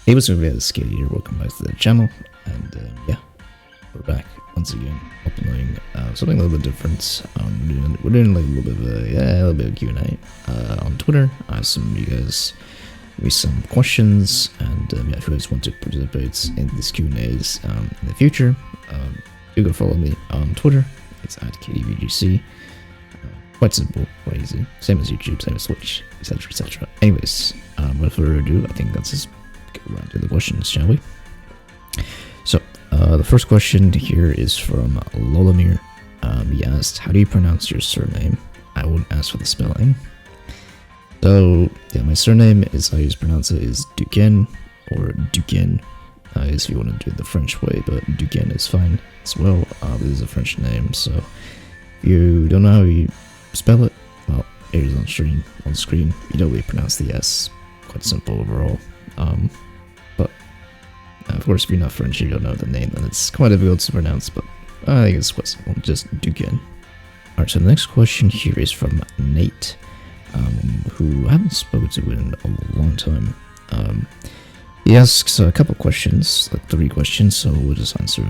Hey, what's up guys, it's KayDeeVGC here, welcome back to the channel, and yeah, we're back once again, uploading something a little bit different. We're doing like a little bit of Q&A on Twitter. I asked some of you guys with some questions, and yeah, if you guys want to participate in these Q&As in the future, do go follow me on Twitter. It's at KayDeeVGC. Quite simple, quite easy, same as YouTube, same as Twitch, etc, etc. Anyways, without further ado, I think that's just get around to the questions, shall we? So, the first question here is from Lolamir. He asked, how do you pronounce your surname? I won't ask for the spelling. So, yeah, my surname is how you pronounce it is Duquesne, or Duquesne, if you want to do it the French way, but Duquesne is fine as well. This is a French name, so if you don't know how you spell it, well, it is on screen. You don't really pronounce the S. Quite simple overall. But of course, if you're not French, you don't know the name, then it's quite difficult to pronounce. But I think it's quite simple. Just Duquesne. Alright, so the next question here is from Nate, who I haven't spoken to in a long time. He asks a couple questions, like 3 questions, so we'll just answer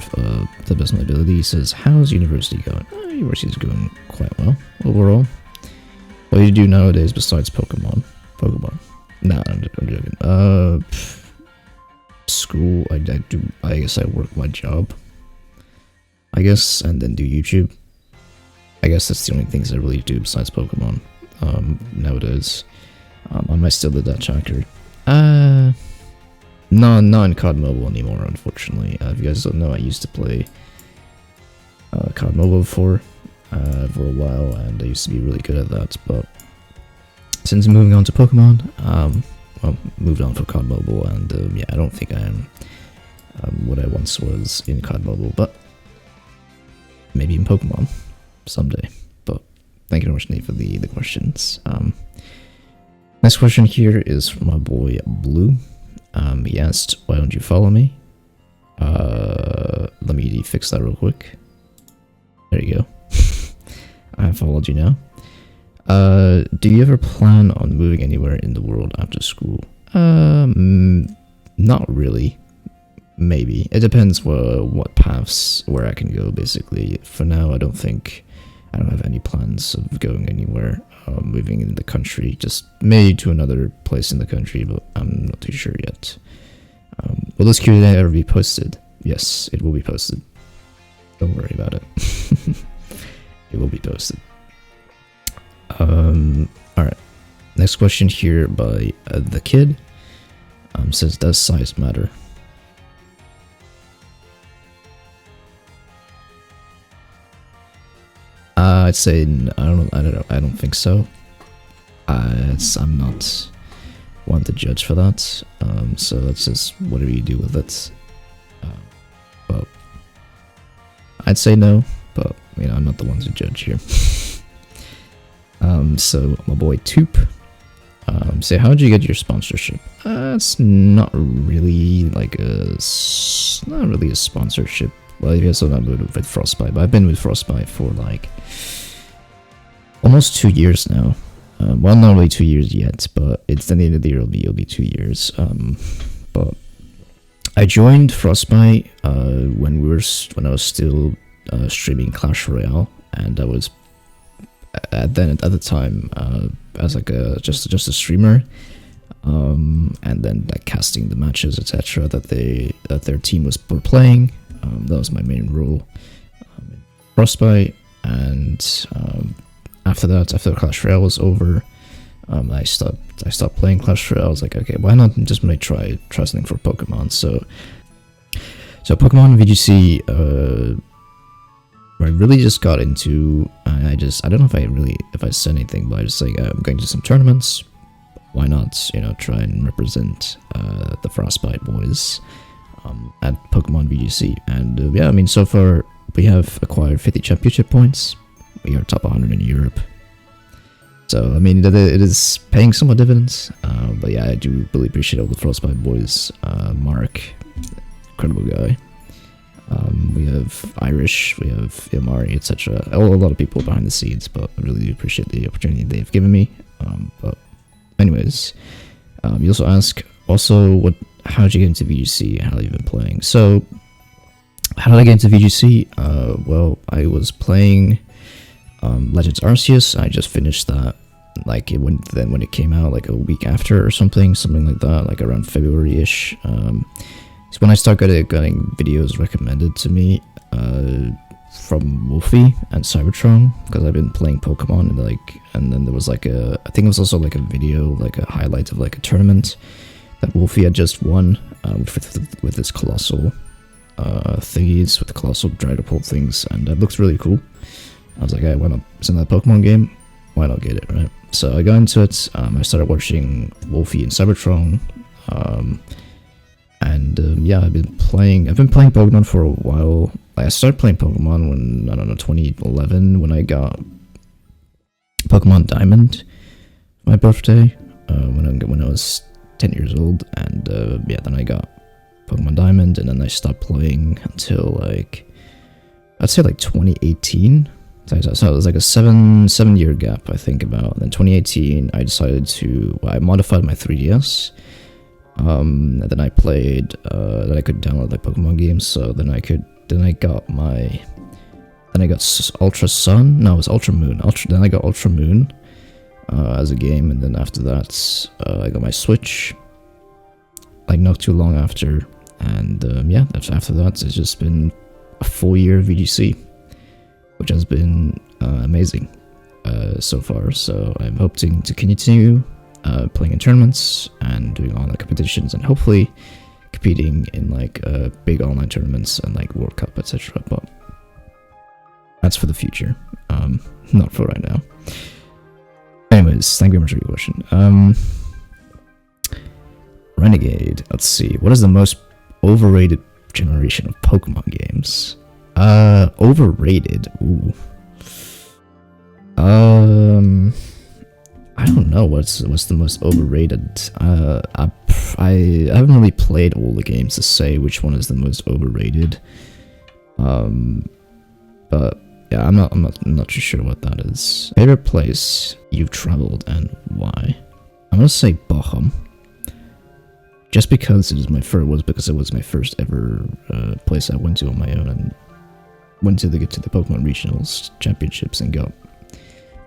the best of my ability. He says, how's university going? University's going quite well, overall. What do you do nowadays besides Pokemon? Nah, I'm joking. School, I guess I work my job, I guess, and then do YouTube. I guess that's the only things I really do besides Pokemon, nowadays. I might still do that tracker. No, not in COD Mobile anymore, unfortunately. If you guys don't know, I used to play COD Mobile before, for a while, and I used to be really good at that, but since moving on to Pokemon, well, moved on for COD Mobile, and yeah, I don't think I am what I once was in COD Mobile, but maybe in Pokemon someday. But thank you very much, Nate, for the questions. Next question here is from my boy Blue. He asked, why don't you follow me? Let me fix that real quick. There you go. I have followed you now. Do you ever plan on moving anywhere in the world after school? Not really. Maybe. It depends what paths where I can go, basically. For now, I don't have any plans of going anywhere, moving in the country. Just maybe to another place in the country, but I'm not too sure yet. Will this Q&A ever be posted? Yes, it will be posted. Don't worry about it. It will be posted. Alright. Next question here by the kid. Says, does size matter? I'd say I don't think so. I'm not one to judge for that. So that's just whatever you do with it. But I'd say no, but you know, I'm not the one to judge here. So my boy Toop, say, how did you get your sponsorship? It's not really like a sponsorship. Well, yes, I'm not with Frostbite, but I've been with Frostbite for like almost 2 years now. Well, not really 2 years yet, but it's the end of the year. It'll be 2 years. But I joined Frostbite when I was still streaming Clash Royale, and I was at the time as like just a streamer, and then like casting the matches, etc. that their team were playing. That was my main role in Frostbite, and after Clash Royale was over, I stopped playing Clash Royale. I was like, okay, why not just try something for Pokemon? So Pokemon VGC, I really just got into. I don't know if I said anything, but I just like, I'm going to some tournaments. Why not, you know, try and represent the Frostbite boys at Pokemon VGC? And yeah, I mean, so far we have acquired 50 championship points. We are top 100 in Europe. So I mean, it is paying somewhat dividends. But yeah, I do really appreciate all the Frostbite boys. Mark, incredible guy. We have Irish, we have Amari, etc. A lot of people behind the scenes, but I really do appreciate the opportunity they've given me. But anyways, you also ask, Also, how did you get into VGC? How have you been playing? So, how did I get into VGC? Well, I was playing Legends Arceus. I just finished that. Like when it came out, like a week after or something like that, like around February-ish. It's when I started getting videos recommended to me from Wolfie and Cybertron, because I've been playing Pokemon, and then there was like I think it was also like a video, like a highlight of like a tournament that Wolfie had just won with his colossal thingies, with the colossal Dragapult things, and it looks really cool. I was like, hey, why not? Isn't that a Pokemon game? Why not get it, right? So I got into it. I started watching Wolfie and Cybertron, yeah, I've been playing Pokemon for a while. Like, I started playing Pokemon when, I don't know, 2011, when I got Pokemon Diamond for my birthday, when I was 10 years old, and yeah, then I got Pokemon Diamond, and then I stopped playing until like, I'd say like 2018. So it was like a seven-year gap, I think, about. And then 2018, I decided I modified my 3DS. And then I played, then I could download like Pokemon games. So then I got Ultra Sun. No, it was Ultra Moon. Then I got Ultra Moon as a game, and then after that, I got my Switch. Like not too long after, and yeah, after that, it's just been a full year of VGC, which has been amazing so far. So I'm hoping to continue playing in tournaments and doing online competitions, and hopefully competing in like big online tournaments and like World Cup, etc. But that's for the future, not for right now. Anyways, thank you very much for your question. Renegade, let's see, what is the most overrated generation of Pokemon games? Overrated. Ooh. I don't know what's the most overrated. I haven't really played all the games to say which one is the most overrated. But yeah, I'm not too sure what that is. Favorite place you've traveled and why? I'm gonna say Bochum. Just because it was my first ever place I went to on my own, and went to the Pokemon Regionals Championships and got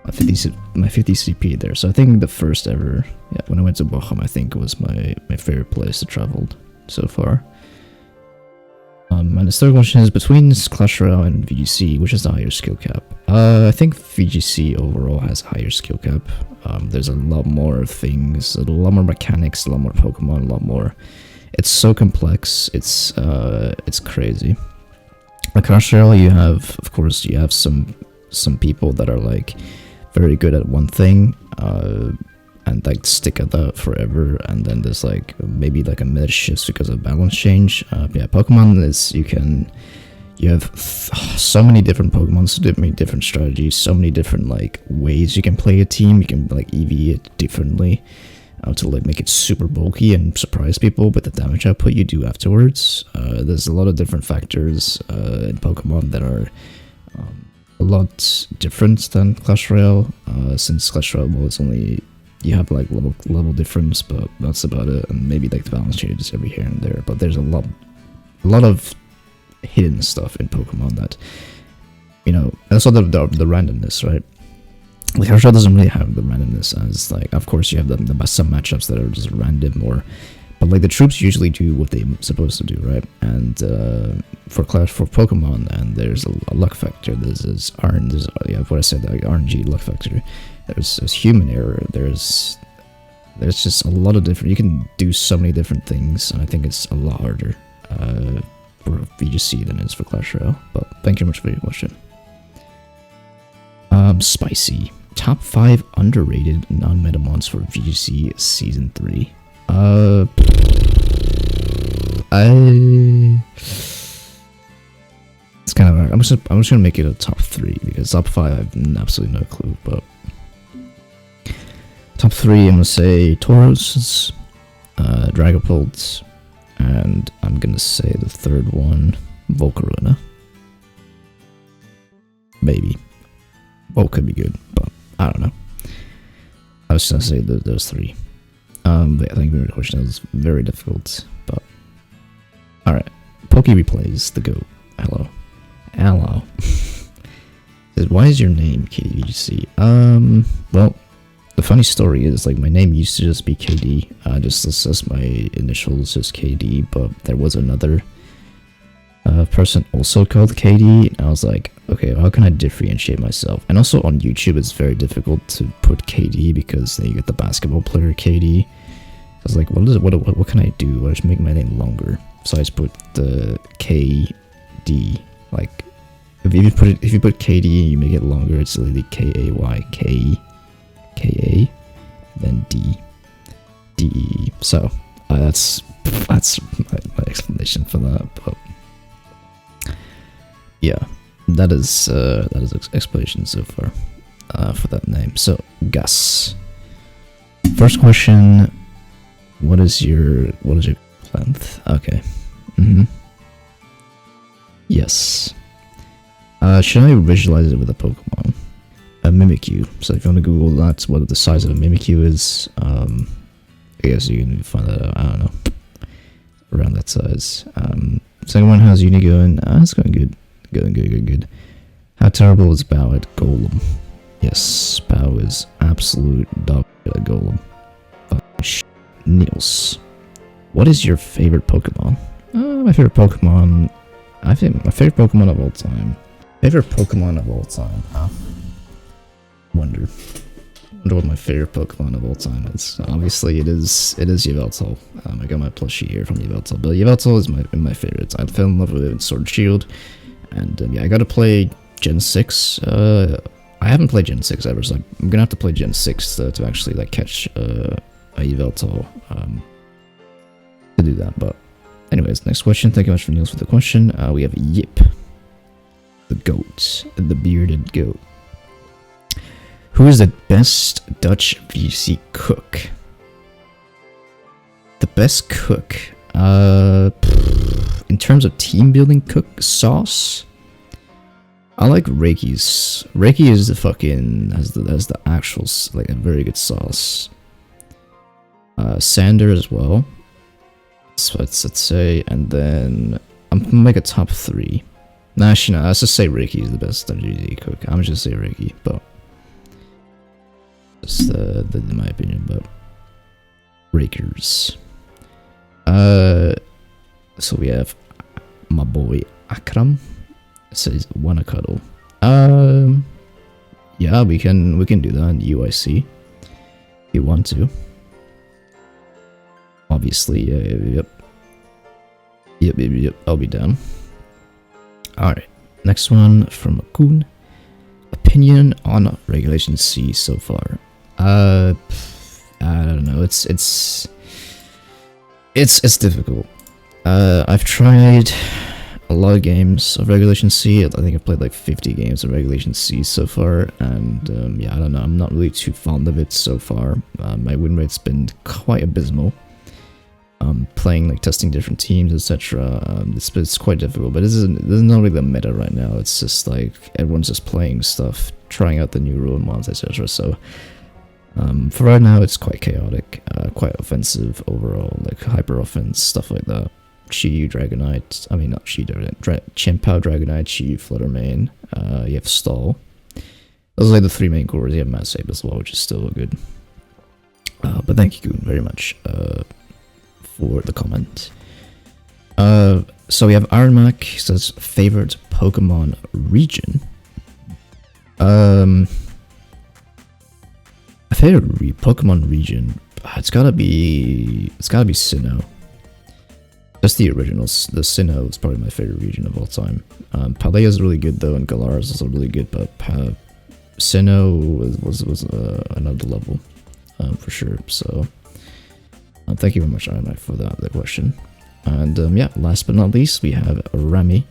my 50 CP there. So I think the first ever, yeah, when I went to Bochum, I think it was my favorite place to travel so far. And the third question is, between Clash Royale and VGC, which is the higher skill cap? I think VGC overall has a higher skill cap. There's a lot more things, a lot more mechanics, a lot more Pokemon, a lot more. It's so complex. It's crazy. Like Clash Royale, you have some people that are like very good at one thing, and like stick at that forever, and then there's like maybe like a mid shift because of balance change. Yeah, Pokemon is you have so many different Pokemon, so many different strategies, so many different like ways you can play a team. You can like EV it differently to like make it super bulky and surprise people with the damage output you do afterwards. There's a lot of different factors in Pokemon that are a lot different than Clash Royale, since Clash Royale, well, it's only, you have like level difference, but that's about it, and maybe like the balance changes every here and there. But there's a lot of hidden stuff in Pokemon that, you know, and also the randomness, right? Like Clash Royale doesn't really have the randomness, as like, of course you have some matchups that are just random, but like the troops usually do what they're supposed to do, right? And for Pokemon, and there's a luck factor. There's what I said, like RNG luck factor. There's human error. There's just a lot of different. You can do so many different things, and I think it's a lot harder for VGC than it is for Clash Royale. But thank you very much for your question. Spicy. Top 5 underrated non-meta mons for VGC Season 3. It's kind of hard. I'm just gonna make it a top 3, because top 5 I have absolutely no clue. But top 3, I'm gonna say Tauros, Dragapult, and I'm gonna say the third one, Volcarona. Maybe. Both could be good, but I don't know. I was gonna say those 3. But yeah, thank you for the question. That was very difficult, but alright. Poke replays the GOAT. Hello. Hello. Says, why is your name KayDeeVGC? Well, the funny story is, like, my name used to just be KD. Just as my initials, just KD, but there was another person also called KD, and I was like, okay, how can I differentiate myself? And also on YouTube, it's very difficult to put KD because then you get the basketball player KD. I was like, what can I do? I'll just make my name longer. So I just put the KD. Like, if you put KD and you make it longer, it's literally KAY KA, then DE. So that's my explanation for that. But yeah, that is explanation so far for that name. So Gus, first question: what is your length? Okay. Yes. Should I visualize it with a Pokemon? A Mimikyu. So if you want to Google that, what the size of a Mimikyu is, I guess you can find that out. I don't know. Around that size. Second one, how's uni going? It's going good. Going good. How terrible is Bow at Golem? Yes, Bow is absolute dog shit at Golem. Niels, what is your favorite Pokemon? My favorite Pokemon. I think my favorite Pokemon of all time. Huh? Wonder what my favorite Pokemon of all time is. Obviously, it is Yveltal. I got my plushie here from Yveltal, but Yveltal is my favorite. I fell in love with it in Sword and Shield, and yeah, I got to play Gen 6. I haven't played Gen 6 ever, so I'm gonna have to play Gen 6 to actually like catch a Yveltal to do that. But anyways, next question. Thank you much for Niels for the question. We have Yip, the goat, the bearded goat. Who is the best Dutch VC cook? The best cook? In terms of team building cook sauce, I like Reiki's. Reiki is the fucking has the actual like a very good sauce. Sander as well. So let's say, and then I'm gonna make a top 3. Nah, actually no, let's just say Reiki is the best Dutch VC cook. I'm just gonna say Reiki, but. That's in my opinion, but Rakers. So we have my boy Akram. It says wanna cuddle. Yeah, we can do that in UIC. If you want to. Obviously, yep. I'll be down. All right, next one from Akun. Opinion on Regulation C so far. I don't know. It's difficult. I've tried a lot of games of Regulation C. I think I've played like 50 games of Regulation C so far, and yeah, I don't know. I'm not really too fond of it so far. My win rate's been quite abysmal. Playing like testing different teams, etc. It's quite difficult, but there's not really the meta right now. It's just like everyone's just playing stuff, trying out the new rule mods, etc. So. For right now, it's quite chaotic, quite offensive overall, like hyper offense, stuff like that. Chi-Yu Dragonite, I mean not Chi-Yu Dragonite, Chien-Pao Dragonite, Chi-Yu Fluttermane, you have Stall. Those are like the 3 main cores. You have Massave as well, which is still good. But thank you, Goon, very much for the comment. So we have Iron Mac, says favorite Pokemon region. My favorite Pokemon region, it's gotta be Sinnoh. That's the originals. The Sinnoh is probably my favorite region of all time. Paldea is really good though, and Galar is also really good, but Sinnoh was another level for sure. So thank you very much, Iron Mac, for the question. And yeah, last but not least, we have Remy.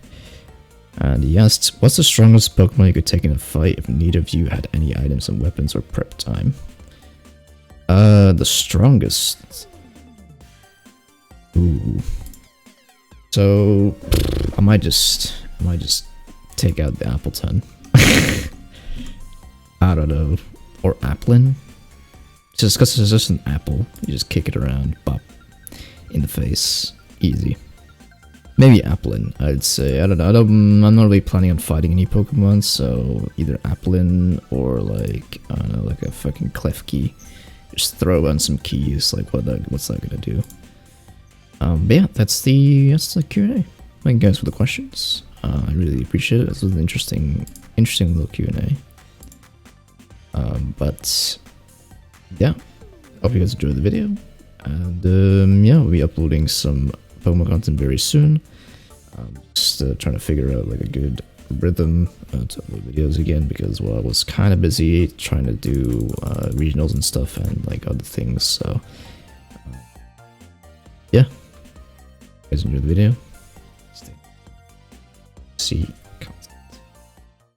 And he asked, what's the strongest Pokemon you could take in a fight if neither of you had any items and weapons or prep time? The strongest. Ooh. So I might just take out the Appleton. I don't know. Or Applin. Just because it's just an apple, you just kick it around, bop, in the face, easy. Maybe Applin, I'd say. I don't know. I'm not really planning on fighting any Pokemon, so either Applin or like I don't know, like a fucking Klefki. Just throw on some keys. Like what's that gonna do? But yeah, that's the Q&A. Thank you guys for the questions. I really appreciate it. This was an interesting little Q&A. But yeah, hope you guys enjoyed the video, and yeah, we'll be uploading some Pokemon content very soon. Just trying to figure out like a good rhythm to upload videos again, because well, I was kind of busy trying to do regionals and stuff and like other things. So yeah, guys enjoyed the video. See.